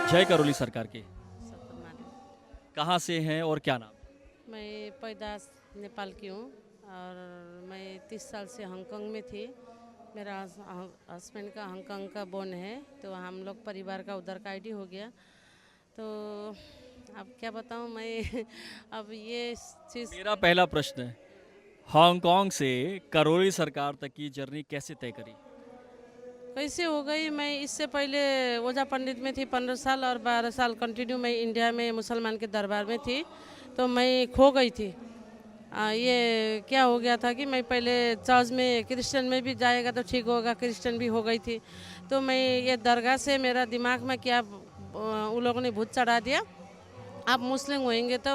जय करौली सरकार की। सत्यनारायण। कहाँ से हैं और क्या नाम? मैं पैदाश नेपाल की हूँ और मैं 30 साल से हांगकांग में थी। मेरा हस्बैंड का हांगकांग का बोन है, तो हम लोग परिवार का उधर का आईडी हो गया। तो अब क्या बताऊँ मैं अब ये चीज़ मेरा पहला प्रश्न है, हांगकांग से करौली सरकार तक की जर्नी कैसे तय करी? कैसे हो गई। मैं इससे पहले ओझा पंडित में थी 15 साल और 12 साल कंटिन्यू मैं इंडिया में मुसलमान के दरबार में थी। तो मैं खो गई थी। ये क्या हो गया था कि मैं पहले चर्च में क्रिश्चियन में भी जाएगा तो ठीक होगा, क्रिश्चियन भी हो गई थी। तो मैं ये दरगाह से मेरा दिमाग में क्या उन लोगों ने भूत चढ़ा दिया, आप मुस्लिम होंगे तो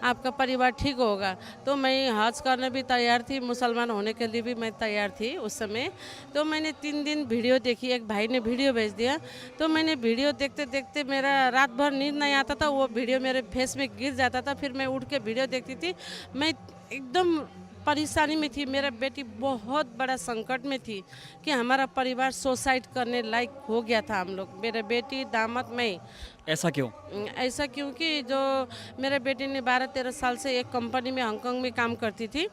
आपका परिवार ठीक होगा। तो मैं हज करने भी तैयार थी, मुसलमान होने के लिए भी मैं तैयार थी उस समय। तो मैंने 3 दिन वीडियो देखी, एक भाई ने वीडियो भेज दिया। तो मैंने वीडियो देखते देखते मेरा रात भर नींद नहीं आता था, वो वीडियो मेरे फेस में गिर जाता था। फिर मैं उठ के वीडियो देखती थी। मैं एकदम परेशानी में थी। मेरा बेटी बहुत बड़ा संकट में थी कि हमारा परिवार सुसाइड करने लायक हो गया था। हम लोग, मेरे बेटी, दामाद, मैं। ऐसा क्यों? ऐसा क्योंकि जो मेरे बेटे ने 12-13 साल से एक कंपनी में हांगकांग में काम करती थी,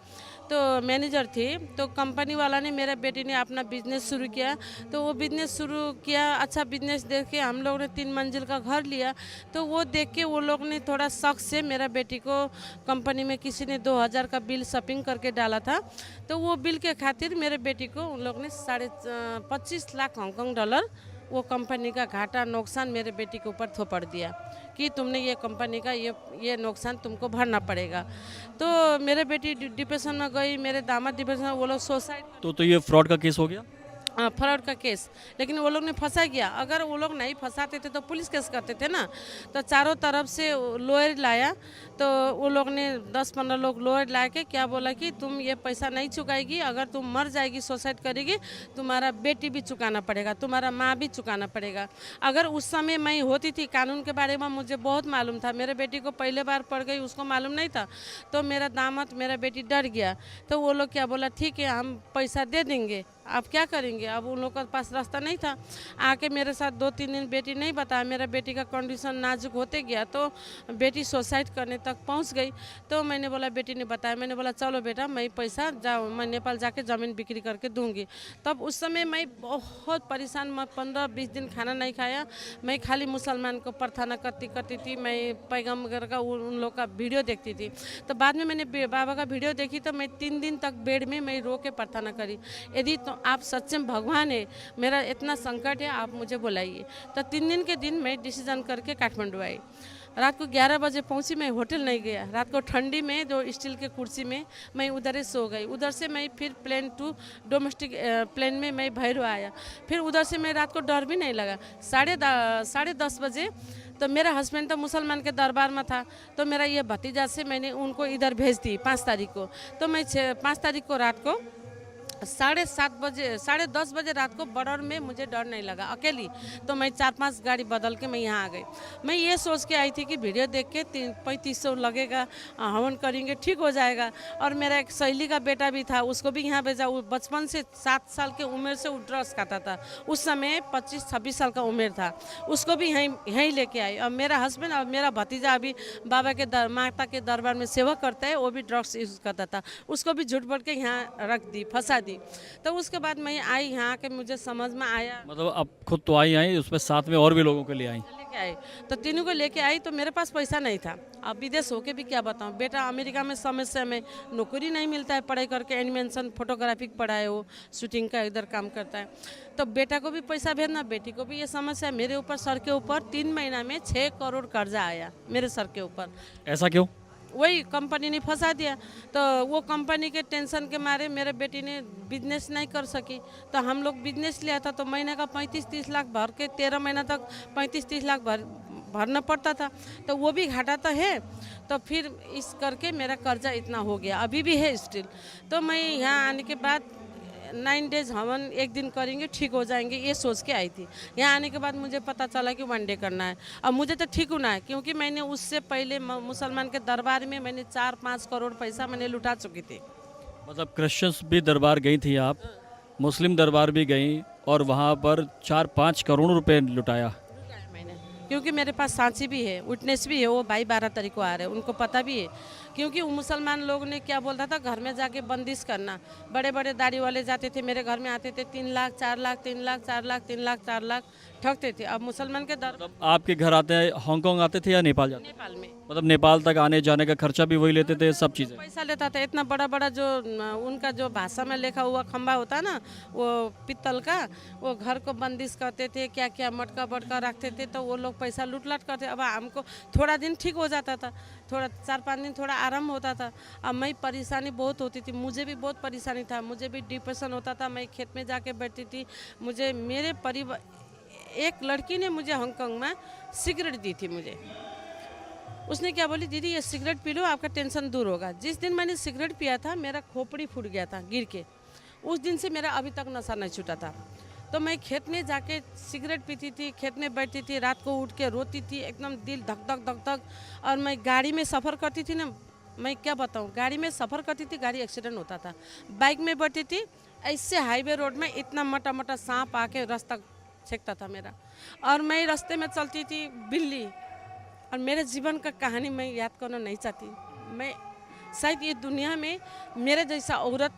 तो मैनेजर थी। तो कंपनी वाला ने मेरे बेटी ने अपना बिजनेस शुरू किया। तो वो बिजनेस शुरू किया, अच्छा बिजनेस देख के हम लोग ने 3 मंजिल का घर लिया। तो वो देख के वो लोग ने थोड़ा शक से मेरा बेटी को कंपनी में किसी ने 2000 का बिल शॉपिंग करके डाला था। तो वो बिल के खातिर मेरे बेटी को उन लोग ने 25 लाख हांगकांग डॉलर वो कंपनी का घाटा नुकसान मेरे बेटी के ऊपर थोपड़ दिया कि तुमने ये कंपनी का ये नुकसान तुमको भरना पड़ेगा। तो मेरे बेटी डिप्रेशन में गई, मेरे दामाद डिप्रेशन में, वो लोग सुसाइड। तो ये फ्रॉड का केस हो गया? फ्रॉड का केस, लेकिन वो लोग ने फंसा गया। अगर वो लोग नहीं फंसाते थे तो पुलिस केस करते थे ना। तो चारों तरफ से लॉयर लाया। तो वो लोग ने 10-15 लोग लॉयर ला के क्या बोला कि तुम ये पैसा नहीं चुकाएगी, अगर तुम मर जाएगी, सुसाइड करेगी, तुम्हारा बेटी भी चुकाना पड़ेगा, तुम्हारा माँ भी चुकाना पड़ेगा। अगर उस समय मैं होती थी, कानून के बारे में मुझे बहुत मालूम था। मेरे बेटी को पहले बार पड़ गई, उसको मालूम नहीं था। तो मेरा दामाद, मेरा बेटी डर गया। तो वो लोग क्या बोला, ठीक है हम पैसा दे देंगे, आप क्या करेंगे। अब उन लोग के पास रास्ता नहीं था। आके मेरे साथ 2-3 दिन बेटी नहीं बताया। मेरा बेटी का कंडीशन नाजुक होते गया तो बेटी सुसाइड करने तक पहुंच गई। तो मैंने बोला, बेटी ने बताया, मैंने बोला चलो बेटा मैं पैसा जाओ, मैं नेपाल जाके ज़मीन बिक्री करके दूंगी। तब उस समय मैं बहुत परेशान, मैं 15-20 दिन खाना नहीं खाया। मैं खाली मुसलमान को प्रार्थना करती करती थी। मैं पैगम्बर का उन लोग का वीडियो देखती थी। तो बाद में मैंने बाबा का वीडियो देखी तो मैं 3 दिन तक बेड में मैं रो के प्रार्थना करी, यदि तो आप सच्चे में भगवान है, मेरा इतना संकट है, आप मुझे बुलाइए। तो 3 दिन के दिन मैं डिसीजन करके काठमांडू आई। रात को 11 बजे पहुंची। मैं होटल नहीं गया। रात को ठंडी में जो स्टील के कुर्सी में मैं उधर ही सो गई। उधर से मैं फिर प्लेन टू डोमेस्टिक प्लेन में मैं भैरव आया। फिर उधर से मैं रात को डर भी नहीं लगा। 10:30 बजे तो मेरा हस्बैंड तो मुसलमान के दरबार में था। तो मेरा ये भतीजा से मैंने उनको इधर भेज दी 5 तारीख को। तो मैं 5 तारीख को रात को 10:30 बजे रात को बॉर्डर में मुझे डर नहीं लगा अकेली। तो मैं 4-5 गाड़ी बदल के मैं यहाँ आ गई। मैं ये सोच के आई थी कि वीडियो देख के 3500 लगेगा, हवन करेंगे, ठीक हो जाएगा। और मेरा एक सहेली का बेटा भी था, उसको भी यहाँ भेजा। वो बचपन से 7 साल के उम्र से वो ड्रग्स खाता था। उस समय 25-26 साल का उम्र था। उसको भी यहीं लेके आई। और मेरा हस्बैंड और मेरा भतीजा अभी बाबा के माता के दरबार में सेवा करता है, वो भी ड्रग्स यूज़ करता था। उसको भी झूठ बोल के यहाँ रख दी, फंसा दी। तो उसके बाद मैं आई यहाँ के, मुझे समझ में आया। मतलब अब खुद तो आई उसमें साथ में और भी लोगों को ले आई। लेके आई तो तीनों को लेके आई। तो मेरे पास पैसा नहीं था। अब विदेश होके भी क्या बताऊँ, बेटा अमेरिका में समस्या में नौकरी नहीं मिलता है, पढ़ाई करके एनिमेशन फोटोग्राफी पढ़ा है, वो शूटिंग का इधर काम करता है। तो बेटा को भी पैसा भेजना, बेटी को भी ये समस्या है। मेरे ऊपर, सर के ऊपर 3 महीना में 6 करोड़ कर्जा आया मेरे सर के ऊपर। ऐसा क्यों? वही कंपनी ने फंसा दिया। तो वो कंपनी के टेंशन के मारे मेरे बेटी ने बिजनेस नहीं कर सकी। तो हम लोग बिजनेस लिया था, तो महीने का 35-30 लाख भर के 13 महीना तक 35-30 लाख भरना पड़ता था। तो वो भी घाटा तो है। तो फिर इस करके मेरा कर्जा इतना हो गया, अभी भी है स्टिल। तो मैं यहाँ आने के बाद 9 डेज हवन एक दिन करेंगे, ठीक हो जाएंगे, ये सोच के आई थी। यहाँ आने के बाद मुझे पता चला कि 1 डे करना है। अब मुझे तो ठीक होना है, क्योंकि मैंने उससे पहले मुसलमान के दरबार में मैंने 4-5 करोड़ पैसा मैंने लुटा चुकी थी। मतलब क्रिश्चियंस भी दरबार गई थी आप, मुस्लिम दरबार भी गई और वहाँ पर 4-5 करोड़ रुपए लुटाया। लुटाया मैंने। क्योंकि मेरे पास सांची भी है, विटनेस भी है, वो भाई 12 तारीख को आ रहे हैं, उनको पता भी है। क्योंकि वो मुसलमान लोग ने क्या बोलता था, घर में जाके बंदिश करना। बड़े बड़े दाढ़ी वाले जाते थे मेरे घर में, आते थे 3 लाख 4 लाख 3 लाख 4 लाख 3 लाख 4 लाख ठगते थे। अब मुसलमान के दर मतलब आपके घर आते हैं, हांगकांग आते थे या नेपाल जाते थे? नेपाल में मतलब नेपाल तक आने जाने का खर्चा भी वही लेते थे, सब चीज़ें? पैसा लेता था। इतना बड़ा बड़ा जो उनका जो भाषा में लिखा हुआ खंबा होता ना, वो पित्तल का, वो घर को बंदिश करते थे, क्या क्या मटका बटका रखते थे, तो वो लोग पैसा लूट लाट करते। अब हमको थोड़ा दिन ठीक हो जाता था, थोड़ा 4-5 दिन थोड़ा आराम होता था। अब मैं परेशानी बहुत होती थी, मुझे भी बहुत परेशानी था, मुझे भी डिप्रेशन होता था। मैं खेत में जाके बैठती थी। मुझे मेरे परिवार, एक लड़की ने मुझे हांगकांग में सिगरेट दी थी मुझे। उसने क्या बोली, दीदी ये सिगरेट पी लो, आपका टेंशन दूर होगा। जिस दिन मैंने सिगरेट पिया था, मेरा खोपड़ी फूट गया था गिर के। उस दिन से मेरा अभी तक नशा नहीं छूटा था। तो मैं खेत में जाके सिगरेट पीती थी, खेत में बैठती थी, रात को उठ के रोती थी, एकदम दिल धक धक धक धक। और मैं गाड़ी में सफ़र करती थी ना, मैं क्या बताऊँ, गाड़ी में सफ़र करती थी, गाड़ी एक्सीडेंट होता था। बाइक में बैठती थी, ऐसे हाईवे रोड में इतना मोटा मोटा सांप आके रास्ता छेकता था मेरा। और मैं रास्ते में चलती थी बिल्ली। और मेरे जीवन का कहानी मैं याद करना नहीं चाहती। मैं शायद ये दुनिया में मेरे जैसा औरत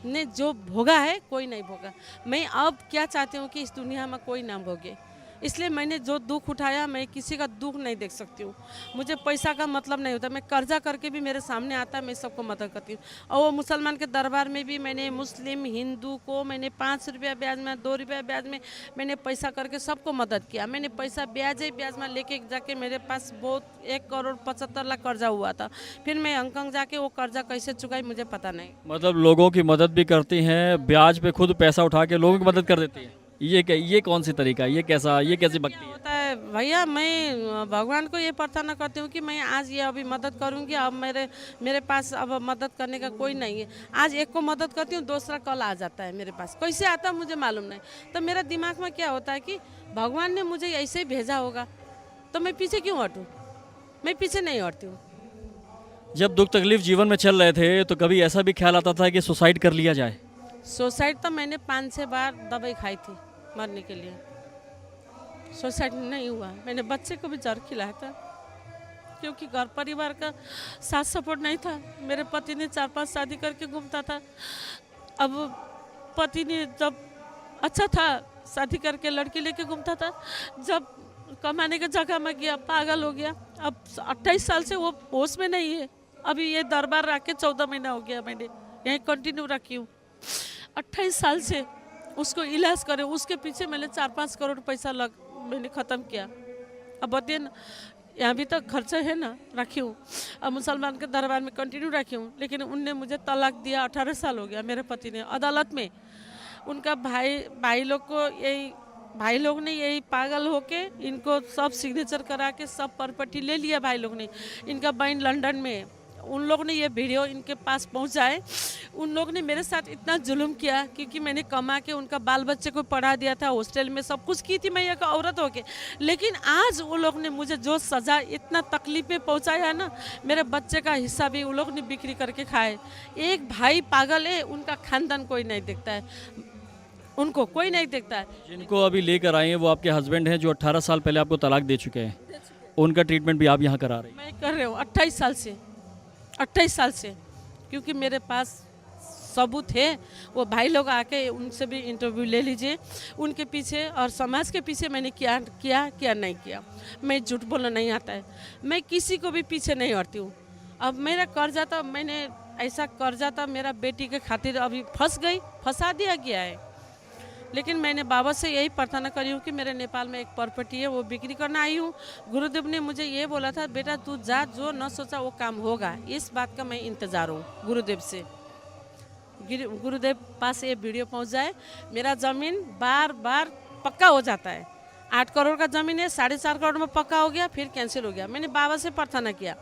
ने जो भोगा है, कोई नहीं भोगा। मैं अब क्या चाहती हूँ कि इस दुनिया में कोई ना भोगे। इसलिए मैंने जो दुख उठाया, मैं किसी का दुख नहीं देख सकती हूँ। मुझे पैसा का मतलब नहीं होता, मैं कर्जा करके भी मेरे सामने आता है, मैं सबको मदद करती हूँ। और वो मुसलमान के दरबार में भी मैंने मुस्लिम हिंदू को मैंने 5 रुपया ब्याज में, 2 रुपया ब्याज में मैंने पैसा करके सबको मदद किया। मैंने पैसा ब्याज में लेके जाके, मेरे पास बहुत 1,75,00,000 कर्जा हुआ था। फिर मैं हांगकांग जाके वो कर्जा कैसे चुकाई मुझे पता नहीं। मतलब लोगों की मदद भी करती हैं, ब्याज पे खुद पैसा उठा के लोगों की मदद कर देती हैं। ये कौन सी तरीका है? ये कैसी भक्ति है? होता है भैया, मैं भगवान को ये प्रार्थना करती हूँ कि मैं आज ये अभी मदद करूँगी। अब मेरे पास अब मदद करने का कोई नहीं है। आज एक को मदद करती हूँ, दूसरा कल आ जाता है मेरे पास। कैसे आता है मुझे मालूम नहीं। तो मेरा दिमाग में क्या होता है कि भगवान ने मुझे ऐसे ही भेजा होगा, तो मैं पीछे क्यों हटूँ? मैं पीछे नहीं हटती हूँ। जब दुख तकलीफ जीवन में चल रहे थे तो कभी ऐसा भी ख्याल आता था कि सुसाइड कर लिया जाए? सुसाइड तो मैंने 5-6 बार दवाई खाई थी मरने के लिए, सुसाइड नहीं हुआ। मैंने बच्चे को भी जहर खिलाया था, क्योंकि घर परिवार का साथ सपोर्ट नहीं था। मेरे पति ने 4-5 शादी करके घूमता था। अब पति ने जब अच्छा था, शादी करके लड़की लेके घूमता था, जब कमाने की जगह में गया, पागल हो गया। अब 28 साल से वो होश में नहीं है। अभी ये दरबार रख के 14 महीना हो गया, मैंने यहीं कंटिन्यू रखी हूँ। 28 साल से उसको इलाज करे, उसके पीछे मैंने 4-5 करोड़ पैसा मैंने ख़त्म किया। अब बताइए ना, यहाँ भी तो खर्चा है ना, रखी हूँ। अब मुसलमान के दरबार में कंटिन्यू रखी हूँ, लेकिन उनने मुझे तलाक दिया। 18 साल हो गया मेरे पति ने अदालत में। उनका भाई लोग ने यही पागल होके इनको सब सिग्नेचर करा के सब प्रॉपर्टी ले लिया भाई लोग ने। इनका बहन लंदन में है, उन लोग ने ये वीडियो इनके पास पहुंचाए। उन लोग ने मेरे साथ इतना जुल्म किया, क्योंकि मैंने कमा के उनका बाल बच्चे को पढ़ा दिया था, हॉस्टल में सब कुछ की थी मैं एक औरत होके। लेकिन आज वो लोग ने मुझे जो सज़ा, इतना तकलीफ में पहुंचाया है ना, मेरे बच्चे का हिस्सा भी वो लोग ने बिक्री करके खाए। एक भाई पागल है, उनका खानदान कोई नहीं देखता है, उनको कोई नहीं देखता है। जिनको अभी लेकर आए हैं वो आपके हस्बैंड हैं, जो 18 साल पहले आपको तलाक दे चुके हैं। उनका ट्रीटमेंट भी आप यहाँ करा रहे हैं? मैं कर रही हूँ 28 साल से, क्योंकि मेरे पास सबूत है। वो भाई लोग आके उनसे भी इंटरव्यू ले लीजिए। उनके पीछे और समाज के पीछे मैंने क्या नहीं किया। मैं झूठ बोलना नहीं आता है, मैं किसी को भी पीछे नहीं हटती हूँ। अब मेरा कर्जा था, मैंने ऐसा कर्जा था मेरा बेटी के खातिर, अभी फंसा दिया गया है। लेकिन मैंने बाबा से यही प्रार्थना करी हूँ कि मेरे नेपाल में एक प्रॉपर्टी है, वो बिक्री करना आई हूँ। गुरुदेव ने मुझे ये बोला था, बेटा तू जा, जो न सोचा वो काम होगा। इस बात का मैं इंतज़ार हूँ गुरुदेव से। गुरुदेव पास ये वीडियो पहुँच जाए, मेरा ज़मीन बार पक्का हो जाता है। 8 करोड़ का ज़मीन है, 4.5 करोड़ में पक्का हो गया, फिर कैंसिल हो गया। मैंने बाबा से प्रार्थना किया,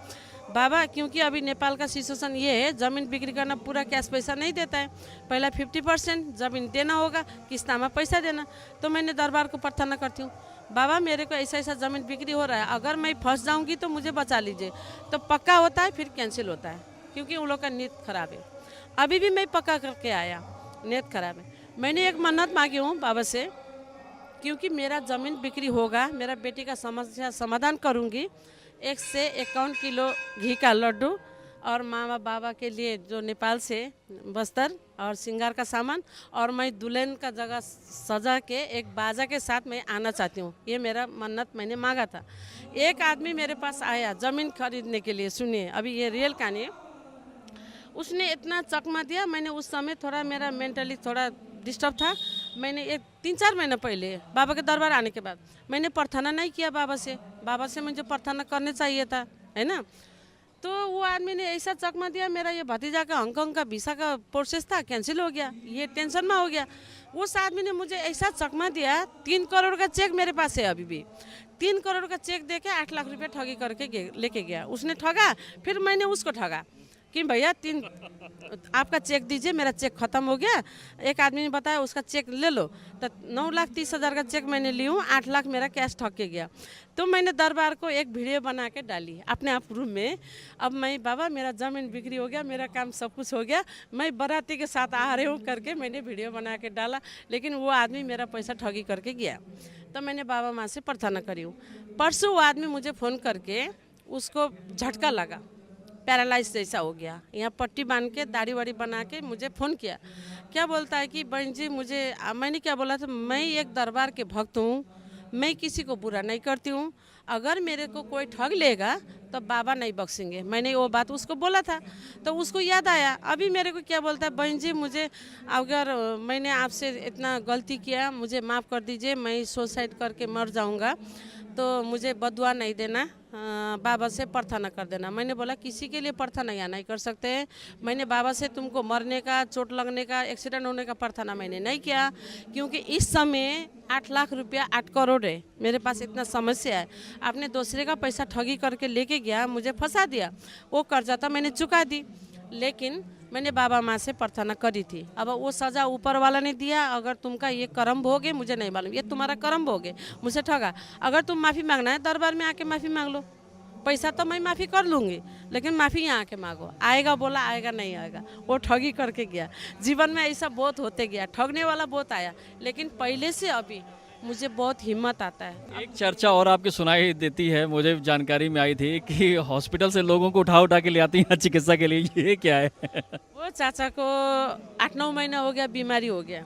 बाबा क्योंकि अभी नेपाल का सिचुएशन ये है, ज़मीन बिक्री करना पूरा कैश पैसा नहीं देता है, पहला 50% ज़मीन देना होगा, किस्ता में पैसा देना। तो मैंने दरबार को प्रार्थना करती हूँ, बाबा मेरे को ऐसा ज़मीन बिक्री हो रहा है, अगर मैं फंस जाऊँगी तो मुझे बचा लीजिए। तो पक्का होता है, फिर कैंसिल होता है, क्योंकि उन लोग का नीयत खराब है। अभी भी मैं पक्का करके आया, नीयत खराब है। मैंने एक मन्नत मांगी हूँ बाबा से क्योंकि मेरा ज़मीन बिक्री होगा, मेरा बेटी का समस्या समाधान करूँगी। 1 से 51 किलो घी का लड्डू और मामा बाबा के लिए जो नेपाल से बस्तर और श्रृंगार का सामान, और मैं दुल्हन का जगह सजा के एक बाजा के साथ मैं आना चाहती हूँ। ये मेरा मन्नत मैंने मांगा था। एक आदमी मेरे पास आया ज़मीन खरीदने के लिए, सुनिए अभी ये रियल कहानी है। उसने इतना चकमा दिया, मैंने उस समय थोड़ा मेरा मेंटली थोड़ा डिस्टर्ब था। मैंने एक 3-4 महीना पहले बाबा के दरबार आने के बाद मैंने प्रार्थना नहीं किया बाबा से मुझे प्रार्थना करने चाहिए था, है ना। तो वो आदमी ने ऐसा चकमा दिया, मेरा ये भतीजा का हांगकांग का वीसा का प्रोसेस था, कैंसिल हो गया, ये टेंशन में हो गया। उस आदमी ने मुझे ऐसा चकमा दिया, 3 करोड़ का चेक मेरे पास है अभी भी। 3 करोड़ का चेक देके 8 लाख रुपये ठगी करके लेके गया। उसने ठगा, फिर मैंने उसको ठगा कि भैया 3 आपका चेक दीजिए, मेरा चेक ख़त्म हो गया। एक आदमी ने बताया उसका चेक ले लो, तो 9,30,000 का चेक मैंने ली हूँ, 8 लाख मेरा कैश ठग के गया। तो मैंने दरबार को एक वीडियो बना के डाली अपने आप रूम में। अब मैं बाबा मेरा ज़मीन बिक्री हो गया, मेरा काम सब कुछ हो गया, मैं बाराती के साथ आ रही हूँ करके मैंने वीडियो बना के डाला। लेकिन वो आदमी मेरा पैसा ठगी करके गया। तो मैंने बाबा माँ से प्रार्थना करी हूँ। परसों वो आदमी मुझे फ़ोन करके, उसको झटका लगा, पैरालाइज जैसा हो गया, यहाँ पट्टी बांध के दाढ़ी वाड़ी बना के मुझे फ़ोन किया। क्या बोलता है कि बहन जी मैंने क्या बोला था, मैं एक दरबार के भक्त हूँ, मैं किसी को बुरा नहीं करती हूँ, अगर मेरे को कोई ठग लेगा तो बाबा नहीं बख्शेंगे। मैंने वो बात उसको बोला था। तो उसको याद आया, अभी मेरे को क्या बोलता है, बहन जी मुझे अगर मैंने आपसे इतना गलती किया, मुझे माफ़ कर दीजिए, मैं सुसाइड करके मर जाऊँगा, तो मुझे बदुआ नहीं देना, बाबा से प्रार्थना कर देना। मैंने बोला किसी के लिए प्रार्थना यहाँ नहीं कर सकते हैं। मैंने बाबा से तुमको मरने का, चोट लगने का, एक्सीडेंट होने का प्रार्थना मैंने नहीं किया, क्योंकि इस समय 8 लाख रुपया 8 करोड़ है मेरे पास, इतना समस्या है। आपने दूसरे का पैसा ठगी करके लेके गया, मुझे फंसा दिया, वो कर्जा था मैंने चुका दी, लेकिन मैंने बाबा माँ से प्रार्थना करी थी। अब वो सज़ा ऊपर वाला ने दिया, अगर तुमका ये कर्म भोगे मुझे नहीं मालूम, ये तुम्हारा कर्म भोगे, मुझे ठगा। अगर तुम माफ़ी मांगना है दरबार में आके माफ़ी मांग लो, पैसा तो मैं माफ़ी कर लूँगी, लेकिन माफ़ी यहाँ आके मांगो। आएगा बोला, आएगा नहीं आएगा, वो ठगी करके गया। जीवन में ऐसा बहुत होते गया, ठगने वाला बहुत आया, लेकिन पहले से अभी मुझे बहुत हिम्मत आता है। एक चर्चा और आपकी सुनाई देती है, मुझे जानकारी में आई थी कि हॉस्पिटल से लोगों को उठा के ले आती हैं चिकित्सा के लिए, ये क्या है? वो चाचा को 8-9 महीना हो गया, बीमारी हो गया,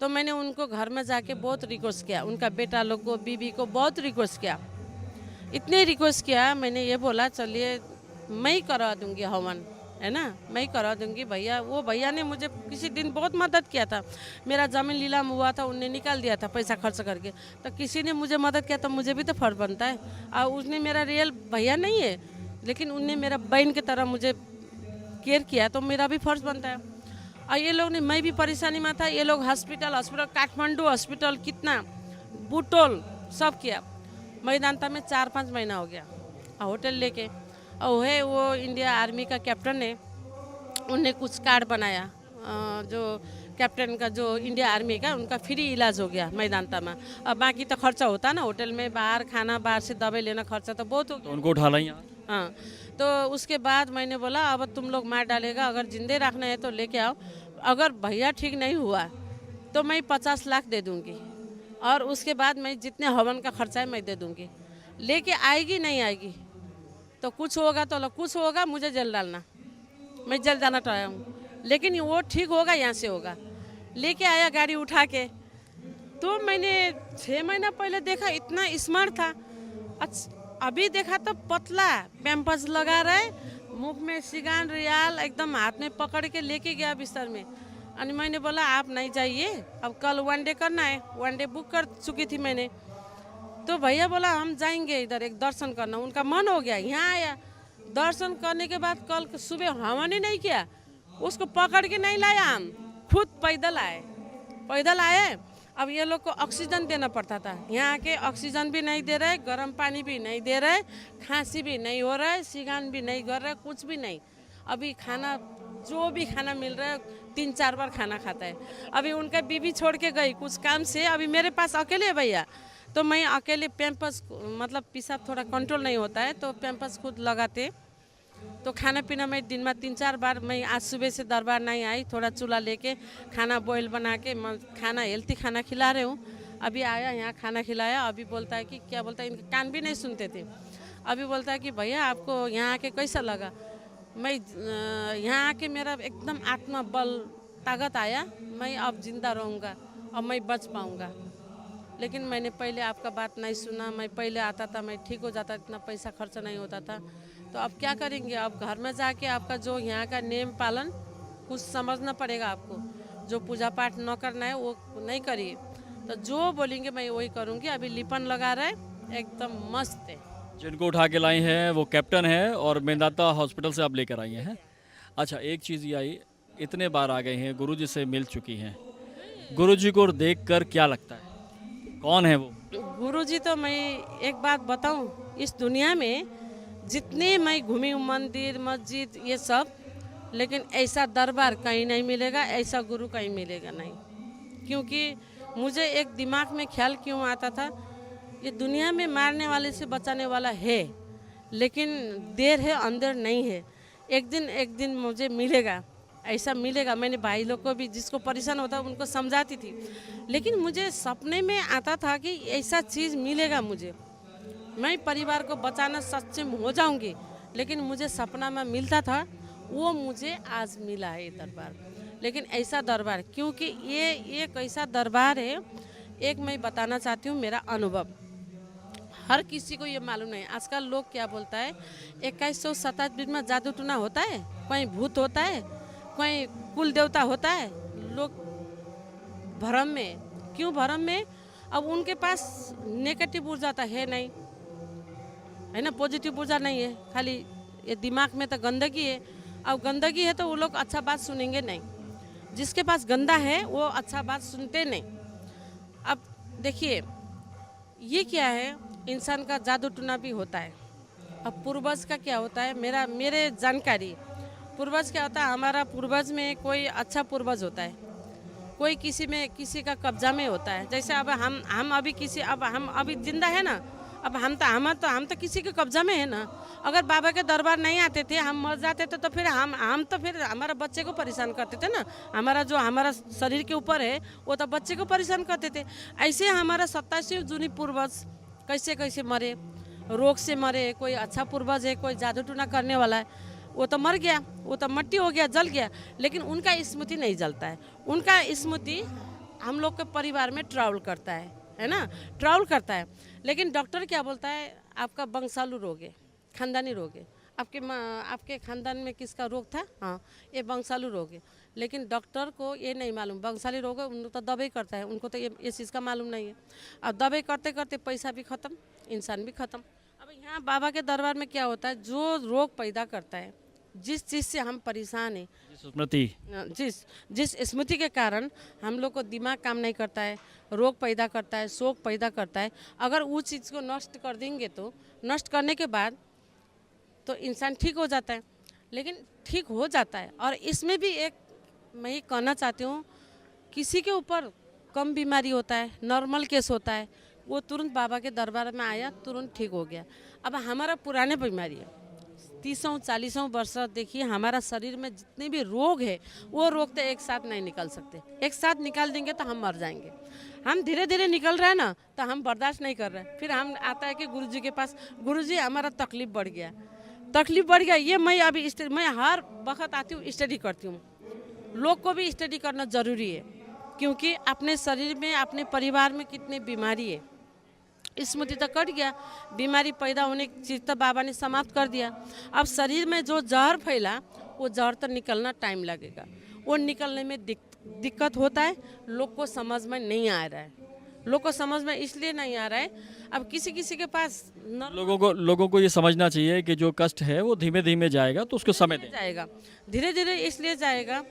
तो मैंने उनको घर में जाके बहुत रिक्वेस्ट किया, उनका बेटा लोग को, बीबी को बहुत रिक्वेस्ट किया। इतने रिक्वेस्ट किया, मैंने ये बोला चलिए मैं ही करा दूंगी हवन, है ना, मैं ही करा दूंगी भैया। वो भैया ने मुझे किसी दिन बहुत मदद किया था, मेरा ज़मीन नीलाम हुआ था, उनने निकाल दिया था पैसा खर्च करके, तो किसी ने मुझे मदद किया तो मुझे भी तो फर्ज बनता है। और उसने मेरा रियल भैया नहीं है, लेकिन उनने मेरा बहन की तरह मुझे केयर किया, तो मेरा भी फर्ज बनता है। और ये लोग ने, मैं भी परेशानी में था, ये लोग हॉस्पिटल काठमांडू हॉस्पिटल, कितना बुटोल सब किया। मैदानता में 4-5 महीना हो गया होटल लेके। और है वो इंडिया आर्मी का कैप्टन है, उनने कुछ कार्ड बनाया, जो कैप्टन का जो इंडिया आर्मी का, उनका फ्री इलाज हो गया मैदानता में। अब बाकी तो खर्चा होता ना होटल में, बाहर खाना, बाहर से दवाई लेना, खर्चा तो बहुत हो गया। तो उनको उठा लाई यहाँ? हाँ, तो उसके बाद मैंने बोला अब तुम लोग मार डालेगा, अगर जिंदे रखना है तो लेके आओ, अगर भैया ठीक नहीं हुआ तो मैं 50 लाख दे दूंगी, और उसके बाद मैं जितने हवन का खर्चा है मैं दे दूंगी। लेके आएगी नहीं आएगी तो कुछ होगा तो कुछ होगा, मुझे जेल डालना, मैं जेल जाना चाहता हूँ, लेकिन वो ठीक होगा, यहाँ से होगा। लेके आया गाड़ी उठा के, तो मैंने 6 महीना पहले देखा इतना स्मार्ट था, अभी देखा तो पतला, पैम्पर्स लगा रहे, मुख में सिगान रियाल एकदम हाथ में पकड़ के लेके गया बिस्तर में। और मैंने बोला आप नहीं जाइए, अब कल 1 डे करना है, 1 डे बुक कर चुकी थी मैंने। तो भैया बोला हम जाएंगे इधर एक दर्शन करना, उनका मन हो गया, यहाँ आया। दर्शन करने के बाद कल सुबह हवन ही नहीं किया, उसको पकड़ के नहीं लाया, हम खुद पैदल आए। अब ये लोग को ऑक्सीजन देना पड़ता था, यहाँ के ऑक्सीजन भी नहीं दे रहे, गर्म पानी भी नहीं दे रहे, खांसी भी नहीं हो रहा है, सिगान भी नहीं कर रहे, कुछ भी नहीं। अभी खाना जो भी खाना मिल रहा है 3-4 बार खाना खाता है। अभी उनका बीबी छोड़ के गई कुछ काम से, अभी मेरे पास अकेले है भैया, तो मैं अकेले पैम्पर्स, मतलब पेशाब थोड़ा कंट्रोल नहीं होता है तो पैम्पर्स खुद लगाते। तो खाना पीना मैं दिन में 3-4 बार, मैं आज सुबह से दरबार नहीं आई, थोड़ा चूल्हा लेके खाना बॉयल बना के खाना हेल्थी खाना खिला रही हूँ। अभी आया यहाँ खाना खिलाया, अभी बोलता है कि क्या बोलता है, इनके कान भी नहीं सुनते थे। अभी बोलता है कि भैया आपको यहाँ आके कैसा लगा। मैं यहाँ आके मेरा एकदम आत्मा बल ताकत आया, मैं अब जिंदा रहूँगा, अब मैं बच पाऊँगा। लेकिन मैंने पहले आपका बात नहीं सुना, मैं पहले आता था मैं ठीक हो जाता, इतना पैसा खर्च नहीं होता था। तो अब क्या करेंगे, अब घर में जाके आपका जो यहाँ का नियम पालन कुछ समझना पड़ेगा आपको। जो पूजा पाठ न करना है वो नहीं करिए, तो जो बोलेंगे मैं वही करूँगी। अभी लिपन लगा रहा है, एकदम मस्त है। जिनको उठा के लाई हैं वो कैप्टन है और मेदांता हॉस्पिटल से आप लेकर आई हैं। अच्छा, एक चीज़ ये आई, इतने बार आ गए हैं, गुरुजी से मिल चुकी हैं, गुरुजी को देखकर क्या लगता है, कौन है वो? गुरुजी तो मैं एक बात बताऊं, इस दुनिया में जितने मैं घूमी हूँ मंदिर मस्जिद ये सब, लेकिन ऐसा दरबार कहीं नहीं मिलेगा, ऐसा गुरु कहीं मिलेगा नहीं। क्योंकि मुझे एक दिमाग में ख्याल क्यों आता था, ये दुनिया में मारने वाले से बचाने वाला है, लेकिन देर है अंदर नहीं है। एक दिन मुझे मिलेगा, ऐसा मिलेगा। मैंने भाई लोग को भी जिसको परेशान होता उनको समझाती थी, लेकिन मुझे सपने में आता था कि ऐसा चीज़ मिलेगा मुझे, मैं परिवार को बचाना सक्षम हो जाऊंगी। लेकिन मुझे सपना में मिलता था, वो मुझे आज मिला है ये दरबार। लेकिन ऐसा दरबार, क्योंकि ये एक ऐसा दरबार है, एक मैं बताना चाहती हूँ मेरा अनुभव। हर किसी को ये मालूम नहीं। आजकल लोग क्या बोलता है, 2127 में जादू टूना होता है, कोई भूत होता है, कोई कुल देवता होता है। लोग भ्रम में, क्यों भ्रम में? अब उनके पास नेगेटिव ऊर्जा तो है नहीं, है ना, पॉजिटिव ऊर्जा नहीं है, खाली ये दिमाग में तो गंदगी है। अब गंदगी है तो वो लोग अच्छा बात सुनेंगे नहीं। जिसके पास गंदा है वो अच्छा बात सुनते नहीं। अब देखिए ये क्या है, इंसान का जादू टूना भी होता है। अब पूर्वज का क्या होता है, मेरे जानकारी, पूर्वज क्या होता है, हमारा पूर्वज में कोई अच्छा पूर्वज होता है, कोई किसी का कब्जा में होता है। जैसे अब हम अभी हम अभी जिंदा है ना, अब हम तो किसी के कब्जा में है ना। अगर बाबा के दरबार नहीं आते थे, हम मर जाते थे, तो फिर हम तो फिर हमारा बच्चे को परेशान करते थे ना। हमारा शरीर के ऊपर है वो तो बच्चे को परेशान करते थे। ऐसे हमारा 27 जूनी पूर्वज कैसे कैसे मरे, रोग से मरे। कोई अच्छा पूर्वज है, कोई जादू टूना करने वाला है, वो तो मर गया, वो तो मट्टी हो गया, जल गया, लेकिन उनका स्मृति नहीं जलता है। उनका स्मृति हम लोग के परिवार में ट्रैवल करता है ना, ट्रैवल करता है। लेकिन डॉक्टर क्या बोलता है, आपका वंशालू रोग है, खानदानी रोग है। आपके खानदान में किसका रोग था, हाँ ये वंशालू रोग है। लेकिन डॉक्टर को ये नहीं मालूम वंशालू रोग है, उनको तो दवाई करता है, उनको तो ये चीज़ का मालूम नहीं है। अब दवाई करते करते पैसा भी ख़त्म, इंसान भी ख़त्म। अब यहाँ बाबा के दरबार में क्या होता है, जो रोग पैदा करता है, जिस चीज़ से हम परेशान हैं, जिस स्मृति के कारण हम लोग को दिमाग काम नहीं करता है, रोग पैदा करता है, शोक पैदा करता है, अगर उस चीज़ को नष्ट कर देंगे तो नष्ट करने के बाद तो इंसान ठीक हो जाता है। लेकिन ठीक हो जाता है। और इसमें भी एक मैं ये कहना चाहती हूँ, किसी के ऊपर कम बीमारी होता है, नॉर्मल केस होता है, वो तुरंत बाबा के दरबार में आया, तुरंत ठीक हो गया। अब हमारा पुराने बीमारी है, 30-40 वर्ष, देखिए हमारा शरीर में जितने भी रोग है, वो रोग तो एक साथ नहीं निकल सकते। एक साथ निकाल देंगे तो हम मर जाएंगे। हम धीरे धीरे निकल रहे हैं ना, तो हम बर्दाश्त नहीं कर रहे। फिर हम आता है कि गुरुजी के पास, गुरुजी हमारा तकलीफ बढ़ गया, तकलीफ बढ़ गया। ये मैं अभी मैं हर वक्त आती हूँ, स्टडी करती हूँ। लोग को भी स्टडी करना ज़रूरी है, क्योंकि अपने शरीर में, अपने परिवार में कितनी बीमारी है। स्मृति तो कट गया, बीमारी पैदा होने की चीज़ तो बाबा ने समाप्त कर दिया। अब शरीर में जो जहर फैला, वो जहर तो निकलना टाइम लगेगा, वो निकलने में दिक्कत होता है। लोग को समझ में नहीं आ रहा है, लोग को समझ में इसलिए नहीं आ रहा है, अब किसी किसी के पास लोगों को ये समझना चाहिए कि जो कष्ट है वो धीमे धीमे जाएगा, तो उसको समय दें। जाएगा, धीरे धीरे इसलिए जाएगा।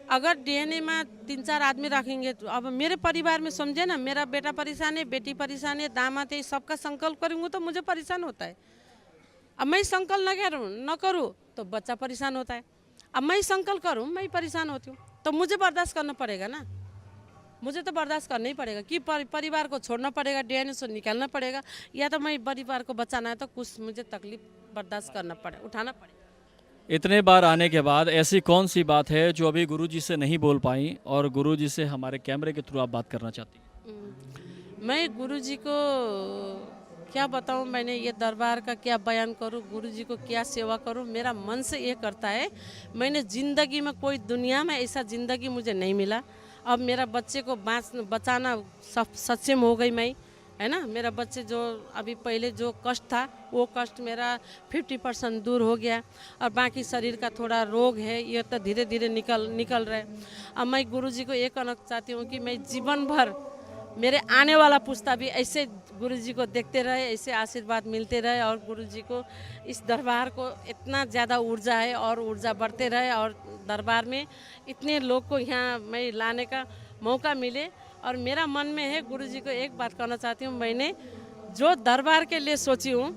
अगर डीएनए में 3-4 आदमी रखेंगे तो, अब मेरे परिवार में समझे ना, मेरा बेटा परेशान है, बेटी परेशान है, दामाद है, सबका संकल्प करूँगा तो मुझे परेशान होता है। अब मैं संकल्प न करूँ तो बच्चा परेशान होता है। अब मैं संकल्प करूँ, मैं परेशान होती हूँ, तो मुझे बर्दाश्त करना पड़ेगा ना, मुझे तो बर्दाश्त करना ही पड़ेगा कि परिवार को छोड़ना पड़ेगा, डीएनए से निकालना पड़ेगा, या तो मैं परिवार को बचाना है तो कुछ मुझे तकलीफ बर्दाश्त करना पड़ेगा, उठाना पड़ेगा। इतने बार आने के बाद ऐसी कौन सी बात है जो अभी गुरुजी से नहीं बोल पाई और गुरुजी से हमारे कैमरे के थ्रू आप बात करना चाहती हैं? मैं गुरुजी को क्या बताऊं, मैंने ये दरबार का क्या बयान करूं, गुरुजी को क्या सेवा करूं, मेरा मन से ये करता है। मैंने ज़िंदगी में कोई दुनिया में ऐसा ज़िंदगी मुझे नहीं मिला। अब मेरा बच्चे को बचाना सक्षम हो गई मैं, है ना। मेरा बच्चे जो अभी पहले जो कष्ट था वो कष्ट मेरा 50% दूर हो गया, और बाकी शरीर का थोड़ा रोग है ये तो धीरे धीरे निकल रहा है। अब मैं गुरुजी को ये कहना चाहती हूँ कि मैं जीवन भर, मेरे आने वाला पुस्ता भी ऐसे गुरुजी को देखते रहे, ऐसे आशीर्वाद मिलते रहे, और गुरुजी को इस दरबार को इतना ज़्यादा ऊर्जा है और ऊर्जा बढ़ते रहे, और दरबार में इतने लोग को यहाँ मैं लाने का मौका मिले। और मेरा मन में है, गुरुजी को एक बात कहना चाहती हूँ, मैंने जो दरबार के लिए सोची हूँ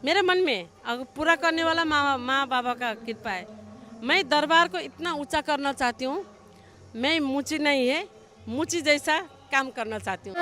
मेरे मन में अगर पूरा करने वाला माँ बाबा का कृपा है। मैं दरबार को इतना ऊंचा करना चाहती हूँ, मैं मुची नहीं है, मुची जैसा काम करना चाहती हूँ।